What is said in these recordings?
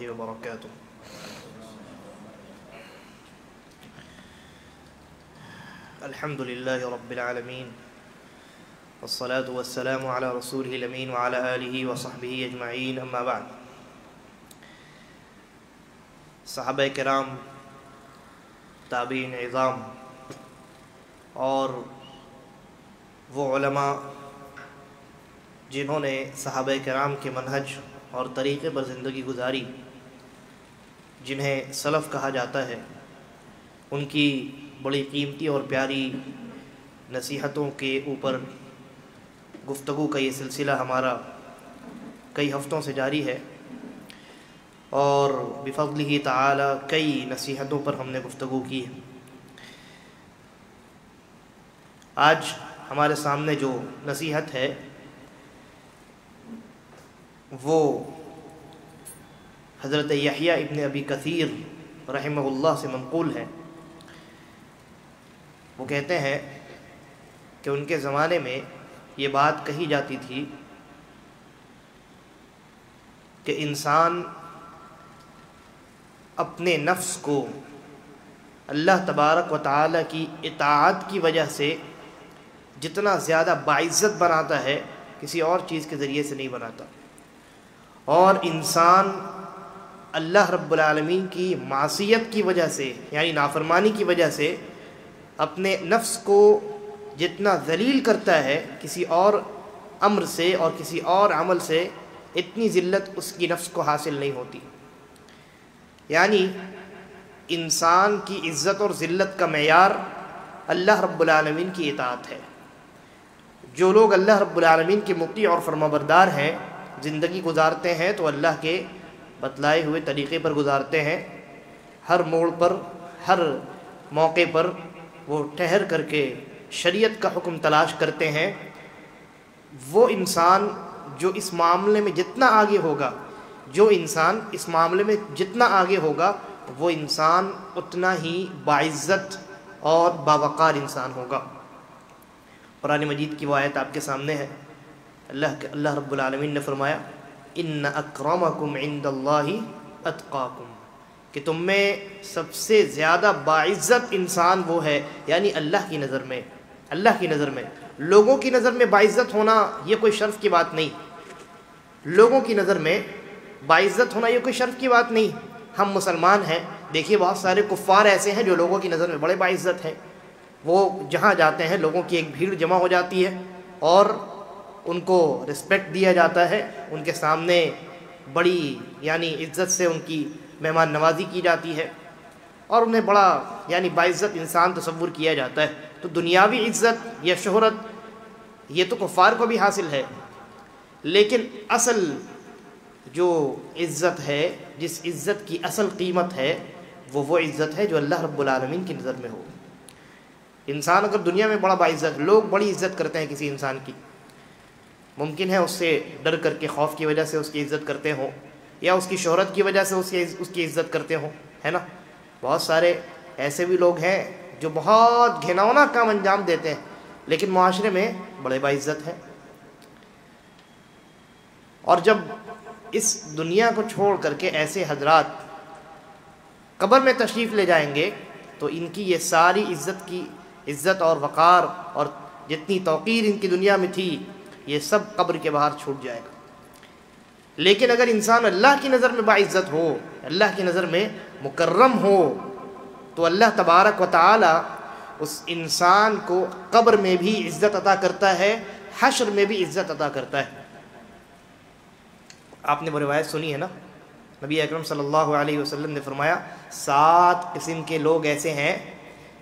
وبركاته. الحمد لله رب العالمين والصلاة والسلام على رسوله الأمين وعلى آله وصحبه أجمعين. أما بعد. صحابہ کرام، تابعین عظام اور وہ علماء جنہوں نے صحابہ کرام کے منہج اور طریقے پر زندگی گزاری، جنہیں سلف کہا جاتا ہے، ان کی بڑی قیمتی اور پیاری نصیحتوں کے اوپر گفتگو کا یہ سلسلہ ہمارا کئی ہفتوں سے جاری ہے، اور بفضلہ تعالی کئی نصیحتوں پر ہم نے گفتگو کی ہے. آج ہمارے سامنے جو نصیحت ہے وہ حضرت یحییٰ ابن ابی کثیر رحمہ اللہ سے منقول ہے. وہ کہتے ہیں کہ ان کے زمانے میں یہ بات کہی جاتی تھی کہ انسان اپنے نفس کو اللہ تبارک و تعالی کی اطاعت کی وجہ سے جتنا زیادہ باعزت بناتا ہے کسی اور چیز کے ذریعے سے نہیں بناتا، اور انسان اللہ رب العالمین کی معصیت کی وجہ سے یعنی نافرمانی کی وجہ سے اپنے نفس کو جتنا ذلیل کرتا ہے کسی اور امر سے اور کسی اور عمل سے، اتنی ذلت اس کی نفس کو حاصل نہیں ہوتی. یعنی انسان کی عزت اور ذلت کا معیار اللہ رب العالمین کی اطاعت ہے. جو لوگ اللہ رب العالمین کے مطیع اور فرمانبردار ہیں، زندگی گزارتے ہیں تو اللہ کے بتلائے ہوئے طریقے پر گزارتے ہیں. ہر موڑ پر، ہر موقع پر وہ ٹھہر کر کے شریعت کا حکم تلاش کرتے ہیں. وہ انسان جو اس معاملے میں جتنا آگے ہوگا، جو انسان اس معاملے میں جتنا آگے ہوگا، وہ انسان اتنا ہی باعزت اور باوقار انسان ہوگا. قرآن مجید کی وہ آیت آپ کے سامنے ہے. اللہ رب العالمین نے فرمایا ان اکرمکم عند اللہ اتقاکم، کہ تم میں سب سے زیادہ باعزت انسان وہ ہے، یعنی اللہ کی نظر میں. اللہ کی نظر میں، لوگوں کی نظر میں باعزت ہونا یہ کوئی شرف کی بات نہیں. لوگوں کی نظر میں باعزت ہونا یہ کوئی شرف کی بات نہیں. ہم مسلمان ہیں، دیکھیے بہت سارے کفار ایسے ہیں جو لوگوں کی نظر میں بڑے باعزت ہیں. وہ جہاں جاتے ہیں لوگوں کی ایک بھیڑ جمع ہو جاتی ہے اور ان کو رسپیکٹ دیا جاتا ہے، ان کے سامنے بڑی یعنی عزت سے ان کی مہمان نوازی کی جاتی ہے اور انہیں بڑا یعنی باعزت انسان تصور کیا جاتا ہے. تو دنیاوی عزت یا شہرت یہ تو کفار کو بھی حاصل ہے، لیکن اصل جو عزت ہے، جس عزت کی اصل قیمت ہے، وہ عزت ہے جو اللہ رب العالمین کی نظر میں ہو. انسان اگر دنیا میں بڑا باعزت، لوگ بڑی عزت کرتے ہیں کسی انسان کی، ممکن ہے اس سے ڈر کر کے، خوف کی وجہ سے اس کی عزت کرتے ہوں، یا اس کی شہرت کی وجہ سے اس کی عزت کرتے ہوں، ہے نا. بہت سارے ایسے بھی لوگ ہیں جو بہت گھناؤنا کام انجام دیتے ہیں لیکن معاشرے میں بڑے باعزت ہیں. اور جب اس دنیا کو چھوڑ کر کے ایسے حضرات قبر میں تشریف لے جائیں گے تو ان کی یہ ساری عزت اور وقار اور جتنی توقیر ان کی دنیا میں تھی، یہ سب قبر کے باہر چھوٹ جائے گا. لیکن اگر انسان اللہ کی نظر میں باعزت ہو، اللہ کی نظر میں مکرم ہو، تو اللہ تبارک و تعالی اس انسان کو قبر میں بھی عزت عطا کرتا ہے، حشر میں بھی عزت عطا کرتا ہے. آپ نے وہ روایت سنی ہے نا، نبی اکرم صلی اللہ علیہ وسلم نے فرمایا 7 قسم کے لوگ ایسے ہیں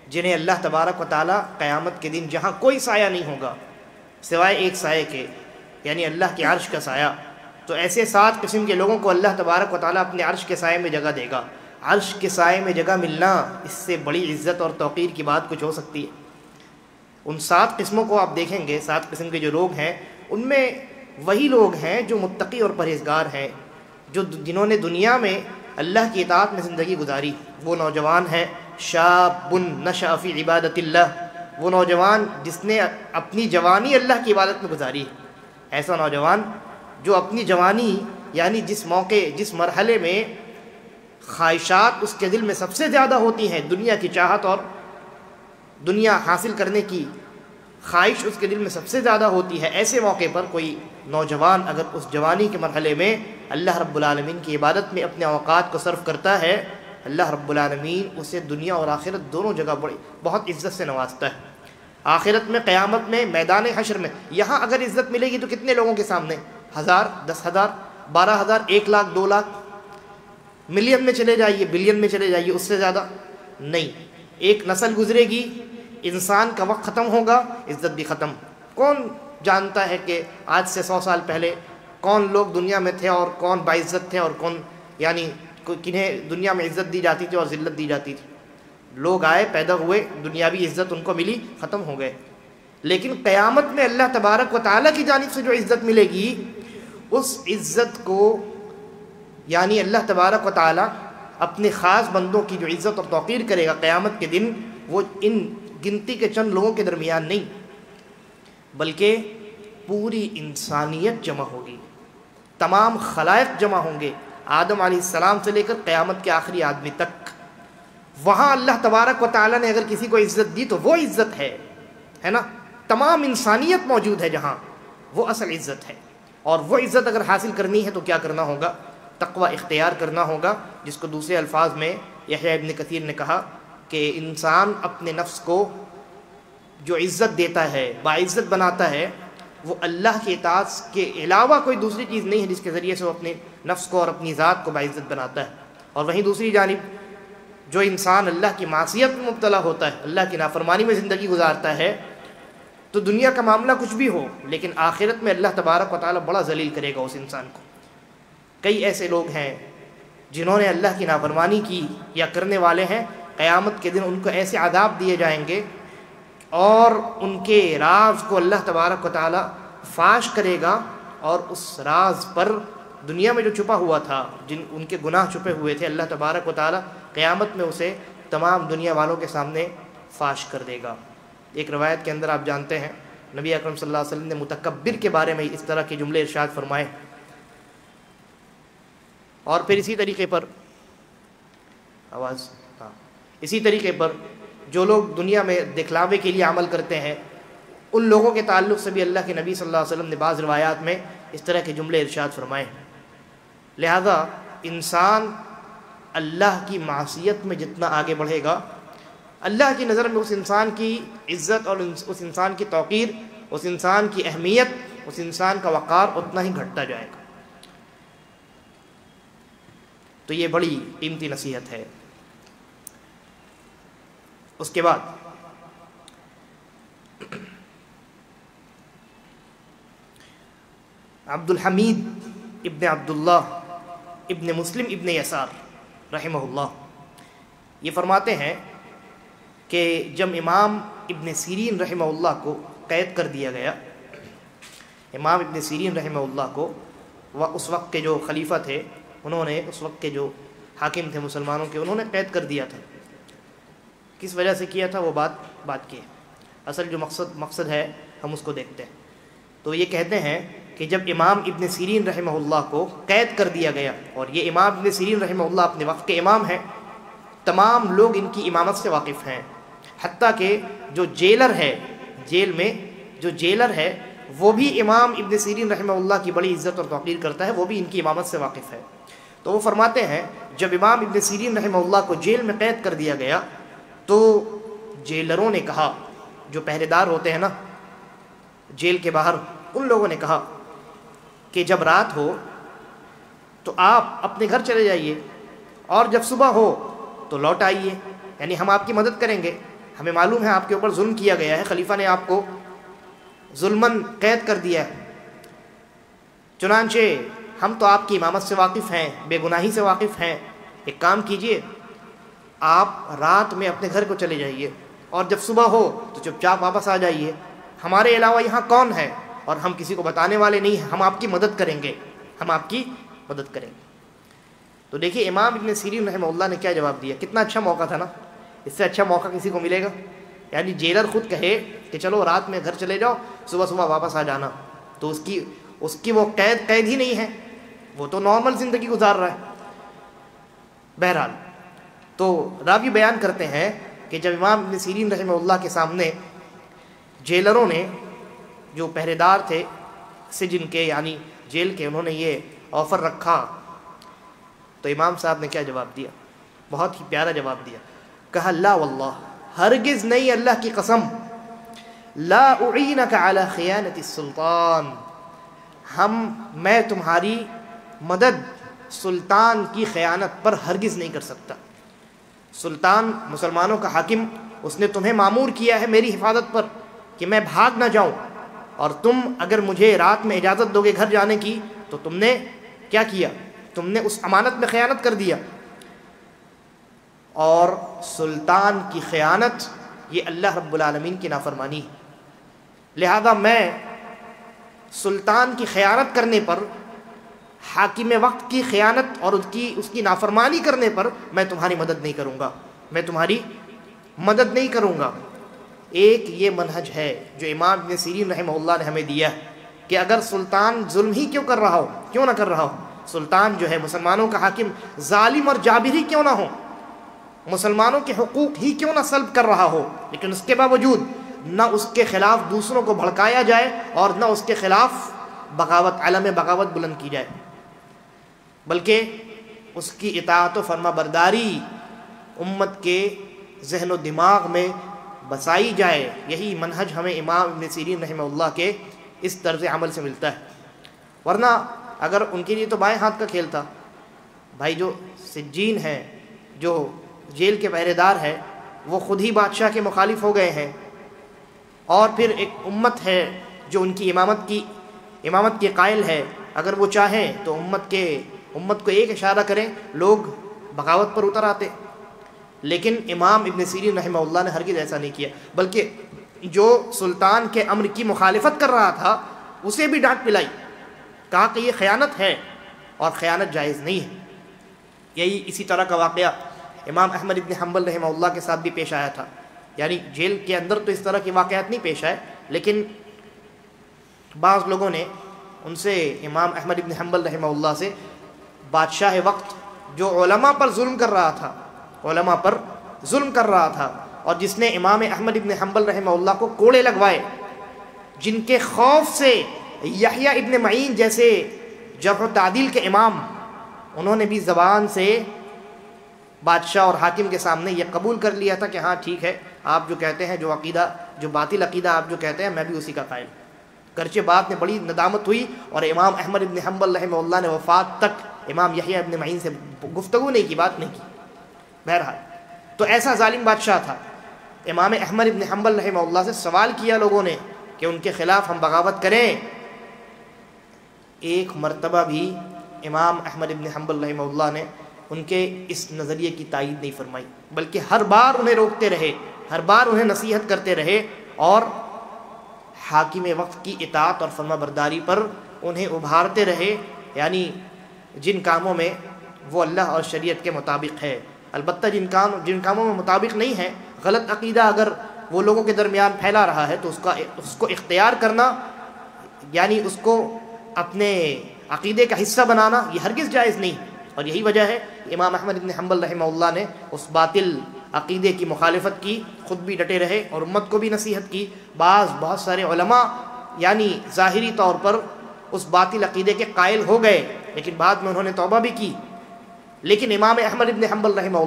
جنہیں اللہ تبارک و تعالی قیامت کے دن جہاں کوئی سایہ نہیں ہوگا سوائے ایک سائے کے، یعنی اللہ کے عرش کا سایہ، تو ایسے 7 قسم کے لوگوں کو اللہ تبارک و تعالی اپنے عرش کے سائے میں جگہ دے گا. عرش کے سائے میں جگہ ملنا، اس سے بڑی عزت اور توقیر کی بات کچھ ہو سکتی ہے. ان 7 قسموں کو آپ دیکھیں گے، 7 قسم کے جو لوگ ہیں ان میں وہی لوگ ہیں جو متقی اور پرہیزگار ہیں، جنہوں نے دنیا میں اللہ کی اطاعت میں زندگی گزاری. وہ نوجوان ہیں شاب نشأ فی عبادت اللہ، وہ نوجوان جس نے اپنی جوانی اللہ کی عبادت میں گزاری. ایسا نوجوان جو اپنی جوانی یعنی جس موقع جس مرحلے میں خواہشات اس کے دل میں سب سے زیادہ ہوتی ہیں، دنیا کی چاہت اور دنیا حاصل کرنے کی خواہش اس کے دل میں سب سے زیادہ ہوتی ہے، ایسے موقع پر کوئی نوجوان اگر اس جوانی کے مرحلے میں اللہ رب العالمین کی عبادت میں اپنے اوقات کو صرف کرتا ہے، اللہ رب العالمین اسے دنیا اور آخرت دونوں جگہ بہت عزت سے نوازتا ہے۔ آخرت میں، قیامت میں، میدان حشر میں۔ یہاں اگر عزت ملے گی تو کتنے لوگوں کے سامنے؟ 1000، 10,000، 12,000، 1 لاکھ، 2 لاکھ، ملین میں چلے جائیے، بلین میں چلے جائیے، اس سے زیادہ نہیں۔ ایک نسل گزرے گی، انسان کا وقت ختم ہوگا، عزت بھی ختم۔ کون جانتا ہے کہ آج سے 100 سال پہلے کون لوگ دنیا میں تھے اور کون باعزت تھے اور کون یعنی کنہیں دنیا میں عزت دی جاتی تھی اور ذلت دی جاتی تھی؟ لوگ آئے، پیدا ہوئے، دنیاوی عزت ان کو ملی، ختم ہو گئے۔ لیکن قیامت میں اللہ تبارک و تعالیٰ کی جانب سے جو عزت ملے گی، اس عزت کو یعنی اللہ تبارک و تعالیٰ اپنے خاص بندوں کی جو عزت اور توقیر کرے گا قیامت کے دن، وہ ان گنتی کے چند لوگوں کے درمیان نہیں، بلکہ پوری انسانیت جمع ہوگی، تمام خلائق جمع ہوں گے، آدم علیہ السلام سے لے کر قیامت کے آخری آدمی تک۔ وہاں اللہ تبارک و تعالیٰ نے اگر کسی کو عزت دی تو وہ عزت ہے نا، تمام انسانیت موجود ہے جہاں، وہ اصل عزت ہے۔ اور وہ عزت اگر حاصل کرنی ہے تو کیا کرنا ہوگا؟ تقوی اختیار کرنا ہوگا، جس کو دوسرے الفاظ میں یحییٰ ابن کثیر نے کہا کہ انسان اپنے نفس کو جو عزت دیتا ہے، باعزت بناتا ہے، وہ اللہ کی اطاعت کے علاوہ کوئی دوسری چیز نہیں ہے جس کے ذریعے سے وہ اپنے نفس کو اور اپنی ذات کو باعزت بناتا ہے۔ اور وہیں دوسری جانب جو انسان اللہ کی معصیت میں مبتلا ہوتا ہے، اللہ کی نافرمانی میں زندگی گزارتا ہے، تو دنیا کا معاملہ کچھ بھی ہو، لیکن آخرت میں اللہ تبارک و تعالیٰ بڑا ذلیل کرے گا اس انسان کو۔ کئی ایسے لوگ ہیں جنہوں نے اللہ کی نافرمانی کی یا کرنے والے ہیں، قیامت کے دن ان کو ایسے عذاب دیے جائیں گے اور ان کے راز کو اللہ تبارک و تعالیٰ فاش کرے گا، اور اس راز پر دنیا میں جو چھپا ہوا تھا، ان کے گناہ چھپے ہوئے تھے، اللہ تبارک و تعالیٰ قیامت میں اسے تمام دنیا والوں کے سامنے فاش کر دے گا۔ ایک روایت کے اندر آپ جانتے ہیں نبی اکرم صلی اللہ علیہ وسلم نے متکبر کے بارے میں اس طرح کے جملے ارشاد فرمائے، اور پھر اسی طریقے پر جو لوگ دنیا میں دکھلاوے کے لیے عمل کرتے ہیں، ان لوگوں کے تعلق سے بھی اللہ کے نبی صلی اللہ علیہ وسلم نے بعض روایات میں اس طرح کے جملے ارشاد فرمائے۔ لہذا انسان اللہ کی معصیت میں جتنا آگے بڑھے گا، اللہ کی نظر میں اس انسان کی عزت اور اس انسان کی توقیر، اس انسان کی اہمیت، اس انسان کا وقار اتنا ہی گھٹتا جائے گا۔ تو یہ بڑی قیمتی نصیحت ہے۔ اس کے بعد عبد الحمید ابن عبداللہ ابن مسلم ابن یسار رحمہ اللہ یہ فرماتے ہیں کہ جب امام ابن سیرین رحمہ اللہ کو قید کر دیا گیا، امام ابن سیرین رحمہ اللہ کو اس وقت کے جو خلیفہ تھے، انہوں نے اس وقت کے جو حاکم تھے مسلمانوں کے، انہوں نے قید کر دیا تھا۔ کس وجہ سے کیا تھا وہ بات کی ہے، اصل جو مقصد ہے ہم اس کو دیکھتے ہیں۔ تو یہ کہتے ہیں کہ جب امام ابن سیرین رحمہ اللہ کو قید کر دیا گیا، اور یہ امام ابن سیرین رحمہ اللہ اپنے وقت کے امام ہیں، تمام لوگ ان کی امامت سے واقف ہیں، حتیٰ کہ جو جیلر ہے، جیل میں جو جیلر ہے وہ بھی امام ابن سیرین رحمہ اللہ کی بڑی عزت اور توقیر کرتا ہے، وہ بھی ان کی امامت سے واقف ہے۔ تو وہ فرماتے ہیں جب امام ابن سیرین رحمہ اللہ کو جیل میں قید کر دیا گیا تو جیلروں نے کہا، جو پہرے دار ہوتے ہیں نا جیل کے باہر، ان لوگوں نے کہا کہ جب رات ہو تو آپ اپنے گھر چلے جائیے، اور جب صبح ہو تو لوٹ آئیے، یعنی ہم آپ کی مدد کریں گے، ہمیں معلوم ہے آپ کے اوپر ظلم کیا گیا ہے، خلیفہ نے آپ کو ظلماً قید کر دیا ہے، چنانچہ ہم تو آپ کی امامت سے واقف ہیں، بے گناہی سے واقف ہیں، ایک کام کیجئے، آپ رات میں اپنے گھر کو چلے جائیے، اور جب صبح ہو تو چپ چاپ واپس آ جائیے، ہمارے علاوہ یہاں کون ہے اور ہم کسی کو بتانے والے نہیں ہیں، ہم آپ کی مدد کریں گے، ہم آپ کی مدد کریں گے۔ تو دیکھیے امام ابن سیرین رحمہ اللہ نے کیا جواب دیا، کتنا اچھا موقع تھا نا، اس سے اچھا موقع کسی کو ملے گا؟ یعنی جیلر خود کہے کہ چلو رات میں گھر چلے جاؤ، صبح صبح واپس آ جانا، تو اس کی وہ قید ہی نہیں ہے، وہ تو نارمل زندگی گزار رہا ہے۔ بہرحال تو راوی بیان کرتے ہیں کہ جب امام ابن سیرین رحمہ اللہ کے سامنے جیلروں نے، جو پہرے دار تھے سجن کے یعنی جیل کے، انہوں نے یہ آفر رکھا، تو امام صاحب نے کیا جواب دیا؟ بہت ہی پیارا جواب دیا. کہا لا واللہ، ہرگز نہیں، اللہ کی قسم، لا اعینک علی خیانت السلطان، میں تمہاری مدد سلطان کی خیانت پر ہرگز نہیں کر سکتا. سلطان مسلمانوں کا حاکم، اس نے تمہیں مامور کیا ہے میری حفاظت پر کہ میں بھاگ نہ جاؤں، اور تم اگر مجھے رات میں اجازت دو گے گھر جانے کی تو تم نے کیا کیا؟ تم نے اس امانت میں خیانت کر دیا. اور سلطان کی خیانت یہ اللہ رب العالمین کی نافرمانی ہے. لہذا میں سلطان کی خیانت کرنے پر، حاکم وقت کی خیانت اور اس کی نافرمانی کرنے پر میں تمہاری مدد نہیں کروں گا، میں تمہاری مدد نہیں کروں گا. ایک یہ منہج ہے جو امام ابن سیرین رحمہ اللہ نے ہمیں دیا ہے کہ اگر سلطان ظلم ہی کیوں کر رہا ہو، کیوں نہ کر رہا ہو، سلطان جو ہے مسلمانوں کا حاکم ظالم اور جابر ہی کیوں نہ ہو، مسلمانوں کے حقوق ہی کیوں نہ سلب کر رہا ہو، لیکن اس کے باوجود نہ اس کے خلاف دوسروں کو بھڑکایا جائے اور نہ اس کے خلاف بغاوت، علم بغاوت بلند کی جائے، بلکہ اس کی اطاعت و فرما برداری امت کے ذہن و دماغ میں بسائی جائے. یہی منہج ہمیں امام ابن سیرین رحمہ اللہ کے اس طرز عمل سے ملتا ہے. ورنہ اگر ان کے لیے تو بائیں ہاتھ کا کھیل تھا. بھائی جو سجین ہیں، جو جیل کے پہرے دار ہیں، وہ خود ہی بادشاہ کے مخالف ہو گئے ہیں، اور پھر ایک امت ہے جو ان کی امامت کے قائل ہے. اگر وہ چاہیں تو امت کو ایک اشارہ کریں، لوگ بغاوت پر اتر آتے. لیکن امام ابن سیرین رحمہ اللہ نے ہرگز ایسا نہیں کیا، بلکہ جو سلطان کے امر کی مخالفت کر رہا تھا اسے بھی ڈانٹ پلائی، کہا کہ یہ خیانت ہے اور خیانت جائز نہیں ہے. یہی اسی طرح کا واقعہ امام احمد ابن حنبل رحمہ اللہ کے ساتھ بھی پیش آیا تھا. یعنی جیل کے اندر تو اس طرح کے واقعات نہیں پیش آئے، لیکن بعض لوگوں نے ان سے، امام احمد ابن حنبل رحمہ اللہ سے، بادشاہ وقت جو علماء پر ظلم کر رہا تھا اور جس نے امام احمد ابن حنبل رحمہ اللہ کو کوڑے لگوائے، جن کے خوف سے یحییٰ ابن معین جیسے جرح و تعدیل کے امام، انہوں نے بھی زبان سے بادشاہ اور حاکم کے سامنے یہ قبول کر لیا تھا کہ ہاں ٹھیک ہے، آپ جو کہتے ہیں، جو باطل عقیدہ آپ جو کہتے ہیں، میں بھی اسی کا قائل. گرچہ بات میں بڑی ندامت ہوئی اور امام احمد ابن حنبل رحمہ اللہ نے وفات تک امام یحییٰ ابن معین سے گفتگو نہیں کی، بات نہیں کی. بہرحال تو ایسا ظالم بادشاہ تھا. امام احمد ابن حنبل رحمہ اللہ سے سوال کیا لوگوں نے کہ ان کے خلاف ہم بغاوت کریں. ایک مرتبہ بھی امام احمد ابن حنبل رحمہ اللہ نے ان کے اس نظریے کی تائید نہیں فرمائی، بلکہ ہر بار انہیں روکتے رہے، ہر بار انہیں نصیحت کرتے رہے اور حاکم وقت کی اطاعت اور فرما برداری پر انہیں ابھارتے رہے. یعنی جن کاموں میں وہ اللہ اور شریعت کے مطابق ہے، البتہ جن کاموں میں مطابق نہیں ہے، غلط عقیدہ اگر وہ لوگوں کے درمیان پھیلا رہا ہے تو اس کو اختیار کرنا، یعنی اس کو اپنے عقیدے کا حصہ بنانا، یہ ہرگز جائز نہیں. اور یہی وجہ ہے امام احمد بن حنبل رحمہ اللہ نے اس باطل عقیدے کی مخالفت کی، خود بھی ڈٹے رہے اور امت کو بھی نصیحت کی. بہت سارے علماء یعنی ظاہری طور پر اس باطل عقیدے کے قائل ہو گئے، لیکن بعد میں انہوں نے توبہ بھی کی. لیکن امام احمد بن حنبل رحمہ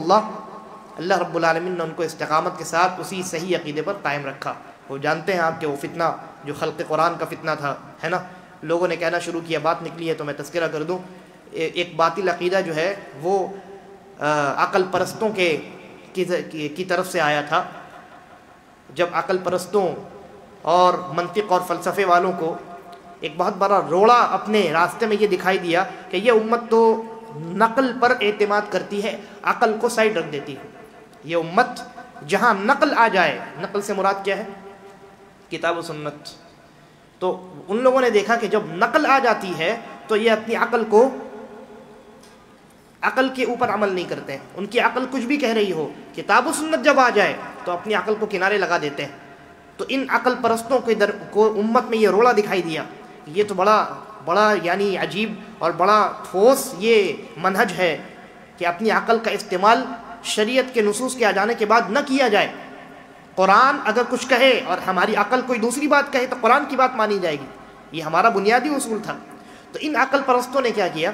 اللہ رب العالمین نے ان کو استقامت کے ساتھ اسی صحیح عقیدے پر قائم رکھا. وہ جانتے ہیں آپ کہ وہ فتنہ جو خلق قرآن کا فتنہ تھا، ہے نا، لوگوں نے کہنا شروع کیا، بات نکلی ہے تو میں تذکرہ کر دوں. ایک باطل عقیدہ جو ہے وہ عقل پرستوں کی طرف سے آیا تھا. جب عقل پرستوں اور منطق اور فلسفے والوں کو ایک بہت بڑا روڑا اپنے راستے میں یہ دکھائی دیا کہ یہ امت تو نقل پر اعتماد کرتی ہے، عقل کو سائڈ رکھ دیتی ہے. یہ امت جہاں نقل آ جائے، نقل سے مراد کیا ہے؟ کتاب و سنت. تو ان لوگوں نے دیکھا کہ جب نقل آ جاتی ہے تو یہ اپنی عقل کے اوپر عمل نہیں کرتے ہیں. ان کی عقل کچھ بھی کہہ رہی ہو، کتاب و سنت جب آ جائے تو اپنی عقل کو کنارے لگا دیتے ہیں. تو ان عقل پرستوں کو امت میں یہ روڑا دکھائی دیا، یہ تو بڑا یعنی عجیب اور بڑا ٹھوس یہ منہج ہے کہ اپنی عقل کا استعمال شریعت کے نصوص کے آ جانے کے بعد نہ کیا جائے. قرآن اگر کچھ کہے اور ہماری عقل کوئی دوسری بات کہے تو قرآن کی بات مانی جائے گی. یہ ہمارا بنیادی اصول تھا. تو ان عقل پرستوں نے کیا کیا؟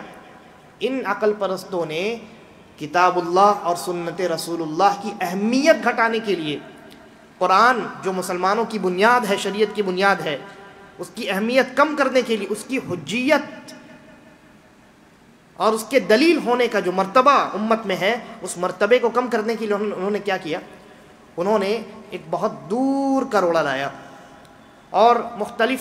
ان عقل پرستوں نے کتاب اللہ اور سنت رسول اللہ کی اہمیت گھٹانے کے لیے قرآن جو مسلمانوں کی بنیاد ہے، شریعت کی بنیاد ہے، اس کی اہمیت کم کرنے کے لیے، اس کی حجیت اور اس کے دلیل ہونے کا جو مرتبہ امت میں ہے، اس مرتبے کو کم کرنے کے لیے انہوں نے کیا کیا؟ انہوں نے ایک بہت دور کا روڑا لایا اور مختلف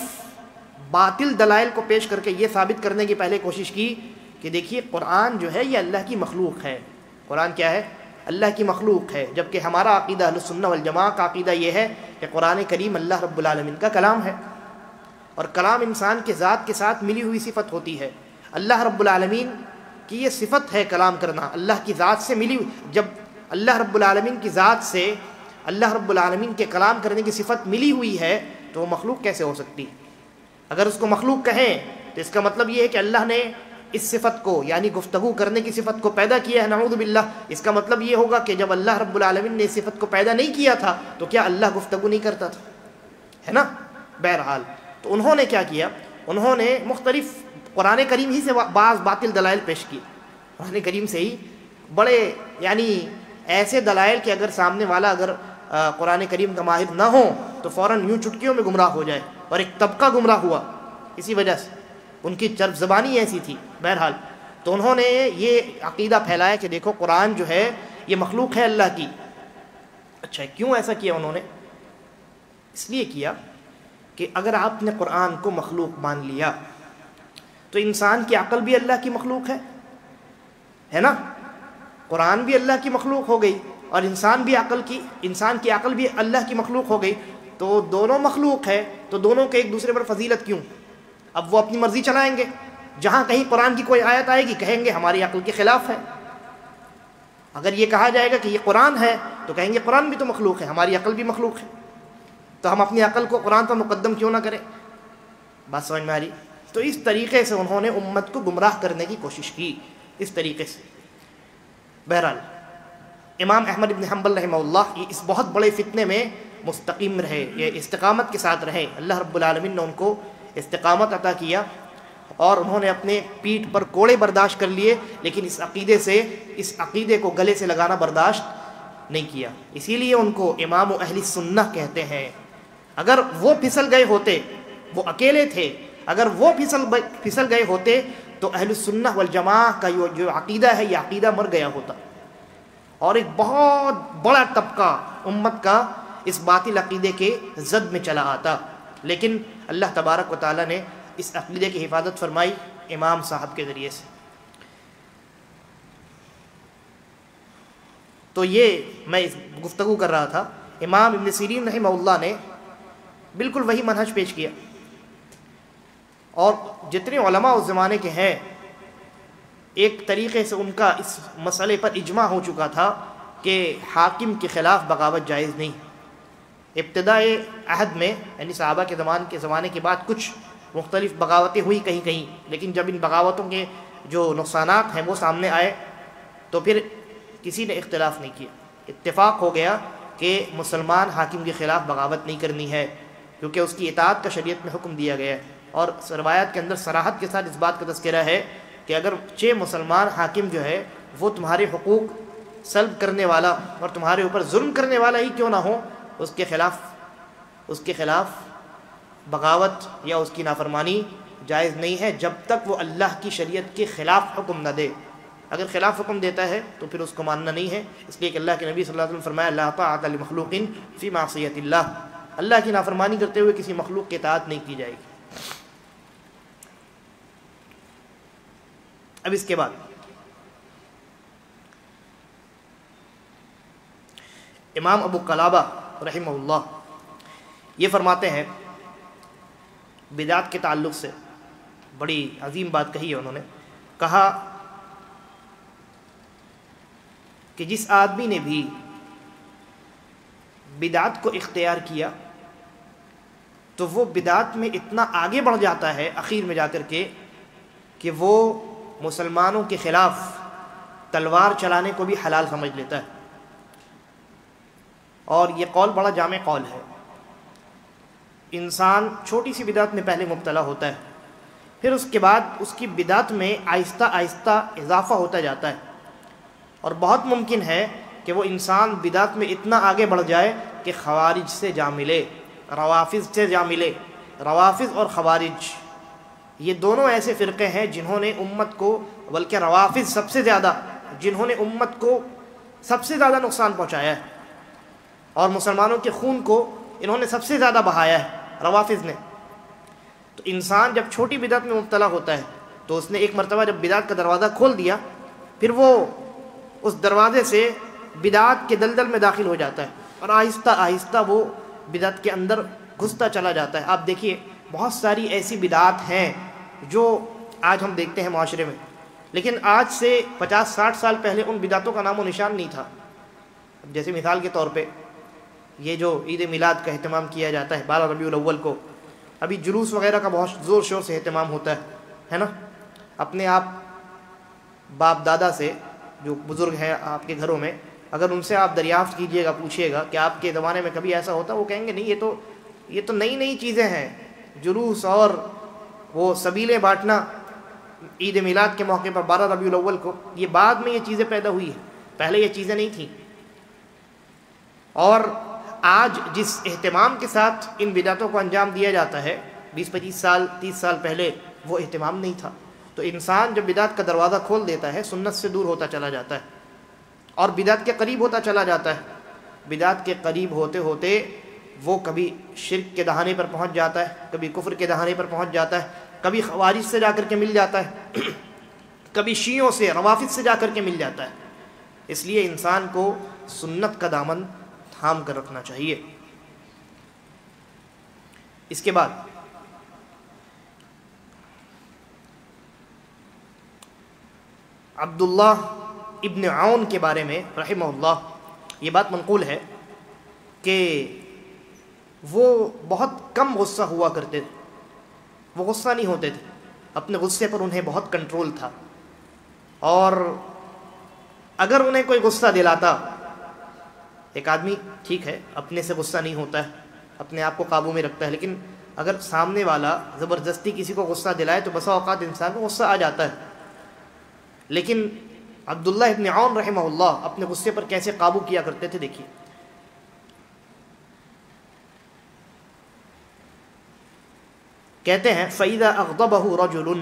باطل دلائل کو پیش کر کے یہ ثابت کرنے کی پہلے کوشش کی کہ دیکھیے قرآن جو ہے یہ اللہ کی مخلوق ہے. قرآن کیا ہے؟ اللہ کی مخلوق ہے. جبکہ ہمارا عقیدہ اہل السنہ والجماعہ کا عقیدہ یہ ہے کہ قرآن کریم اللہ رب العالمین کا کلام ہے، اور کلام انسان کے ذات کے ساتھ ملی ہوئی صفت ہوتی ہے. اللہ رب العالمین کی یہ صفت ہے کلام کرنا، اللہ کی ذات سے ملی ہوئی. جب اللہ رب العالمین کی ذات سے اللہ رب العالمین کے کلام کرنے کی صفت ملی ہوئی ہے تو وہ مخلوق کیسے ہو سکتی؟ اگر اس کو مخلوق کہیں تو اس کا مطلب یہ ہے کہ اللہ نے اس صفت کو یعنی گفتگو کرنے کی صفت کو پیدا کیا ہے. نعوذ باللہ. اس کا مطلب یہ ہوگا کہ جب اللہ رب العالمین نے اس صفت کو پیدا نہیں کیا تھا تو کیا اللہ گفتگو نہیں کرتا تھا؟ ہے نا. بہرحال تو انہوں نے کیا کیا؟ انہوں نے مختلف قرآن کریم ہی سے بعض باطل دلائل پیش کیے. قرآن کریم سے ہی بڑے یعنی ایسے دلائل کہ اگر سامنے والا اگر قرآن کریم کا ماہر نہ ہو تو فوراً یوں چٹکیوں میں گمراہ ہو جائے. اور ایک طبقہ گمراہ ہوا اسی وجہ سے، ان کی چرب زبانی ایسی تھی. بہرحال تو انہوں نے یہ عقیدہ پھیلایا کہ دیکھو قرآن جو ہے یہ مخلوق ہے اللہ کی. اچھا کیوں ایسا کیا انہوں نے؟ اس لیے کیا کہ اگر آپ نے قرآن کو مخلوق مان لیا تو انسان کی عقل بھی اللہ کی مخلوق ہے نا. قرآن بھی اللہ کی مخلوق ہو گئی اور انسان کی عقل بھی اللہ کی مخلوق ہو گئی. تو دونوں مخلوق ہے تو دونوں کے ایک دوسرے پر فضیلت کیوں؟ اب وہ اپنی مرضی چلائیں گے. جہاں کہیں قرآن کی کوئی آیت آئے گی کہیں گے ہماری عقل کے خلاف ہے. اگر یہ کہا جائے گا کہ یہ قرآن ہے تو کہیں گے قرآن بھی تو مخلوق ہے، ہماری عقل بھی مخلوق ہے، تو ہم اپنی عقل کو قرآن پر مقدم کیوں نہ کریں؟ بات سمجھ میں آ رہی؟ تو اس طریقے سے انہوں نے امت کو گمراہ کرنے کی کوشش کی، اس طریقے سے. بہرحال امام احمد بن حنبل رحمہ اللہ یہ اس بہت بڑے فتنے میں مستقیم رہے، یہ استقامت کے ساتھ رہے. اللہ رب العالمین نے ان کو استقامت عطا کیا اور انہوں نے اپنے پیٹھ پر کوڑے برداشت کر لیے، لیکن اس عقیدے کو گلے سے لگانا برداشت نہیں کیا. اسی لیے ان کو امام اہل سنہ کہتے ہیں. اگر وہ پھسل گئے ہوتے، وہ اکیلے تھے، اگر وہ پھسل گئے ہوتے تو اہل السنہ والجماعہ کا جو عقیدہ ہے یہ عقیدہ مر گیا ہوتا اور ایک بہت بڑا طبقہ امت کا اس باطل عقیدے کے زد میں چلا آتا. لیکن اللہ تبارک و تعالیٰ نے اس عقیدے کی حفاظت فرمائی امام صاحب کے ذریعے سے. تو یہ میں گفتگو کر رہا تھا. امام ابن سیرین رحمہ اللہ نے بالکل وہی منہج پیش کیا، اور جتنے علماء اس زمانے کے ہیں ایک طریقے سے ان کا اس مسئلے پر اجماع ہو چکا تھا کہ حاکم کے خلاف بغاوت جائز نہیں. ابتدائے عہد میں یعنی صحابہ کے زمانے کے بعد کچھ مختلف بغاوتیں ہوئی کہیں کہیں، لیکن جب ان بغاوتوں کے جو نقصانات ہیں وہ سامنے آئے تو پھر کسی نے اختلاف نہیں کیا. اتفاق ہو گیا کہ مسلمان حاکم کے خلاف بغاوت نہیں کرنی ہے کیونکہ اس کی اطاعت کا شریعت میں حکم دیا گیا ہے. اور روایات کے اندر صراحت کے ساتھ اس بات کا تذکرہ ہے کہ اگر مسلمان حاکم جو ہے وہ تمہارے حقوق سلب کرنے والا اور تمہارے اوپر ظلم کرنے والا ہی کیوں نہ ہو، اس کے خلاف بغاوت یا اس کی نافرمانی جائز نہیں ہے جب تک وہ اللہ کی شریعت کے خلاف حکم نہ دے. اگر خلاف حکم دیتا ہے تو پھر اس کو ماننا نہیں ہے. اس لیے کہ اللہ کے نبی صلی اللہ علیہ وسلم فرمایا لا طاعۃ لمخلوق فی معصیۃ اللہ، اللہ کی نافرمانی کرتے ہوئے کسی مخلوق کی اطاعت نہیں کی جائے گی. اب اس کے بعد امام ابو قلابہ رحمہ اللہ یہ فرماتے ہیں بدعت کے تعلق سے بڑی عظیم بات کہی ہے. انہوں نے کہا کہ جس آدمی نے بھی بدعت کو اختیار کیا تو وہ بدعت میں اتنا آگے بڑھ جاتا ہے اخیر میں جا کر کے کہ وہ مسلمانوں کے خلاف تلوار چلانے کو بھی حلال سمجھ لیتا ہے، اور یہ قول بڑا جامع قول ہے۔ انسان چھوٹی سی بدعت میں پہلے مبتلا ہوتا ہے، پھر اس کے بعد اس کی بدعت میں آہستہ آہستہ اضافہ ہوتا جاتا ہے، اور بہت ممکن ہے کہ وہ انسان بدعت میں اتنا آگے بڑھ جائے کہ خوارج سے جا ملے، روافض سے جا ملے۔ روافض اور خوارج یہ دونوں ایسے فرقے ہیں جنہوں نے امت کو، بلکہ روافض سب سے زیادہ، جنہوں نے امت کو سب سے زیادہ نقصان پہنچایا ہے، اور مسلمانوں کے خون کو انہوں نے سب سے زیادہ بہایا ہے، روافض نے۔ تو انسان جب چھوٹی بدعت میں مبتلا ہوتا ہے تو اس نے ایک مرتبہ جب بدعت کا دروازہ کھول دیا، پھر وہ اس دروازے سے بدعت کے دلدل میں داخل ہو جاتا ہے، اور آہستہ آہستہ وہ بدعت کے اندر گھستا چلا جاتا ہے۔ آپ دیکھیے بہت ساری ایسی بدعات ہیں جو آج ہم دیکھتے ہیں معاشرے میں، لیکن آج سے 50-60 سال پہلے ان بدعتوں کا نام و نشان نہیں تھا۔ جیسے مثال کے طور پہ یہ جو عید میلاد کا اہتمام کیا جاتا ہے 12 ربیع الاول کو، ابھی جلوس وغیرہ کا بہت زور شور سے اہتمام ہوتا ہے نا۔ اپنے آپ باپ دادا سے، جو بزرگ ہیں آپ کے گھروں میں، اگر ان سے آپ دریافت کیجئے گا، پوچھئے گا کہ آپ کے زمانے میں کبھی ایسا ہوتا، وہ کہیں گے نہیں، یہ تو نئی نئی چیزیں ہیں، جلوس اور وہ سبیلیں بانٹنا عید میلاد کے موقع پر 12 ربیع الاول کو، یہ بعد میں یہ چیزیں پیدا ہوئی ہیں، پہلے یہ چیزیں نہیں تھیں۔ اور آج جس اہتمام کے ساتھ ان بدعتوں کو انجام دیا جاتا ہے، 20-25 سال 30 سال پہلے وہ اہتمام نہیں تھا۔ تو انسان جب بدعت کا دروازہ کھول دیتا ہے، سنت سے دور ہوتا چلا جاتا ہے اور بدعت کے قریب ہوتا چلا جاتا ہے۔ بدعت کے قریب ہوتے ہوتے وہ کبھی شرک کے دہانے پر پہنچ جاتا ہے، کبھی کفر کے دہانے پر پہنچ جاتا ہے، کبھی خوارج سے جا کر کے مل جاتا ہے، کبھی شیعوں سے، روافض سے جا کر کے مل جاتا ہے۔ اس لیے انسان کو سنت کا دامن تھام کر رکھنا چاہیے۔ اس کے بعد عبداللہ ابن عون کے بارے میں رحمہ اللہ یہ بات منقول ہے کہ وہ بہت کم غصہ ہوا کرتے تھے، وہ غصہ نہیں ہوتے تھے، اپنے غصے پر انہیں بہت کنٹرول تھا، اور اگر انہیں کوئی غصہ دلاتا، ایک آدمی ٹھیک ہے اپنے سے غصہ نہیں ہوتا ہے، اپنے آپ کو قابو میں رکھتا ہے، لیکن اگر سامنے والا زبردستی کسی کو غصہ دلائے تو بسا اوقات انسان کو غصہ آ جاتا ہے۔ لیکن عبداللہ ابن عون رحمہ اللہ اپنے غصے پر کیسے قابو کیا کرتے تھے، دیکھیے۔ کہتے ہیں فَإِذَا أَغْضَبَهُ رَجُلٌ،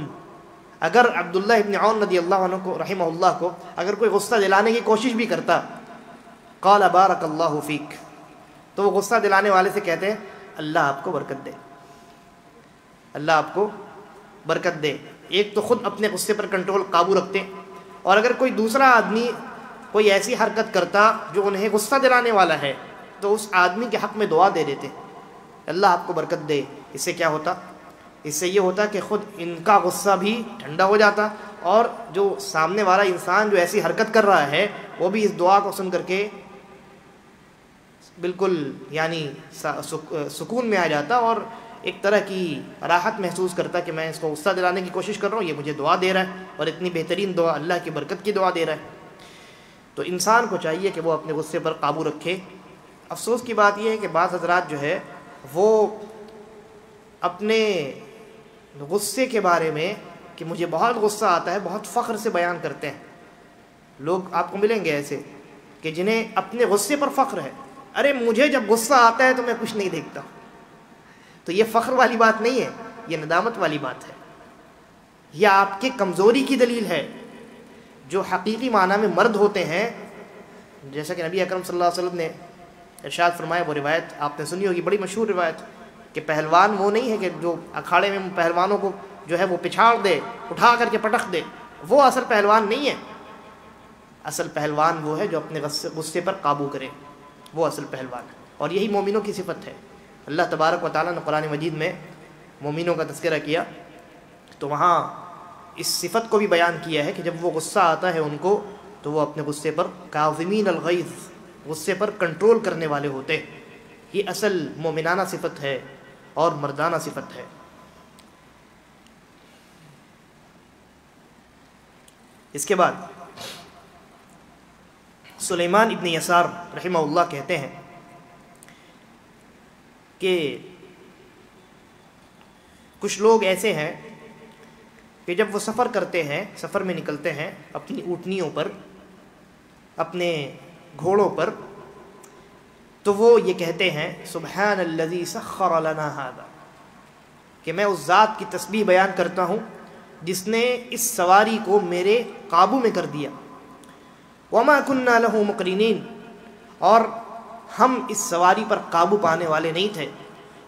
اگر عبداللہ ابن عون رضی اللہ عنہ کو رحمہ اللہ کو اگر کوئی غصہ دلانے کی کوشش بھی کرتا، قال بارک اللہ فیک، تو وہ غصہ دلانے والے سے کہتے ہیں اللہ آپ کو برکت دے، اللہ آپ کو برکت دے۔ ایک تو خود اپنے غصے پر کنٹرول قابو رکھتے، اور اگر کوئی دوسرا آدمی کوئی ایسی حرکت کرتا جو انہیں غصہ دلانے والا ہے تو اس آدمی کے حق میں دعا دے دیتے، اللہ آپ کو برکت دے۔ اس سے کیا ہوتا؟ اس سے یہ ہوتا کہ خود ان کا غصہ بھی ٹھنڈا ہو جاتا، اور جو سامنے والا انسان جو ایسی حرکت کر رہا ہے وہ بھی اس دعا کو سن کر کے بالکل یعنی سکون میں آ جاتا، اور ایک طرح کی راحت محسوس کرتا کہ میں اس کو غصہ دلانے کی کوشش کر رہا ہوں، یہ مجھے دعا دے رہا ہے، اور اتنی بہترین دعا، اللہ کی برکت کی دعا دے رہا ہے۔ تو انسان کو چاہیے کہ وہ اپنے غصے پر قابو رکھے۔ افسوس کی بات یہ ہے کہ بعض حضرات جو ہے وہ اپنے غصے کے بارے میں کہ مجھے بہت غصہ آتا ہے بہت فخر سے بیان کرتے ہیں۔ لوگ آپ کو ملیں گے ایسے کہ جنہیں اپنے غصے پر فخر ہے، ارے مجھے جب غصہ آتا ہے تو میں کچھ نہیں دیکھتا۔ تو یہ فخر والی بات نہیں ہے، یہ ندامت والی بات ہے، یہ آپ کے کمزوری کی دلیل ہے۔ جو حقیقی معنی میں مرد ہوتے ہیں، جیسا کہ نبی اکرم صلی اللہ علیہ وسلم نے ارشاد فرمایا، وہ روایت آپ نے سنی ہوگی، بڑی مشہور روایت، کہ پہلوان وہ نہیں ہے کہ جو اکھاڑے میں پہلوانوں کو جو ہے وہ پچھاڑ دے، اٹھا کر کے پٹخ دے، وہ اصل پہلوان نہیں ہے۔ اصل پہلوان وہ ہے جو اپنے غصے پر قابو کرے، وہ اصل پہلوان ہے، اور یہی مومنوں کی صفت ہے۔ اللہ تبارک و تعالیٰ نے قرآن مجید میں مومنوں کا تذکرہ کیا تو وہاں اس صفت کو بھی بیان کیا ہے کہ جب وہ غصہ آتا ہے ان کو تو وہ اپنے غصے پر کاظمین الغیظ، غصے پر کنٹرول کرنے والے ہوتے۔ یہ اصل مومنانہ صفت ہے اور مردانہ صفت ہے۔ اس کے بعد سلیمان ابن یسار رحمہ اللہ کہتے ہیں کہ کچھ لوگ ایسے ہیں کہ جب وہ سفر کرتے ہیں، سفر میں نکلتے ہیں اپنی اونٹنیوں پر، اپنے گھوڑوں پر، تو وہ یہ کہتے ہیں سبحان الذی سخر لنا ھذا، کہ میں اس ذات کی تسبیح بیان کرتا ہوں جس نے اس سواری کو میرے قابو میں کر دیا، وما كنا له مقرنین، اور ہم اس سواری پر قابو پانے والے نہیں تھے،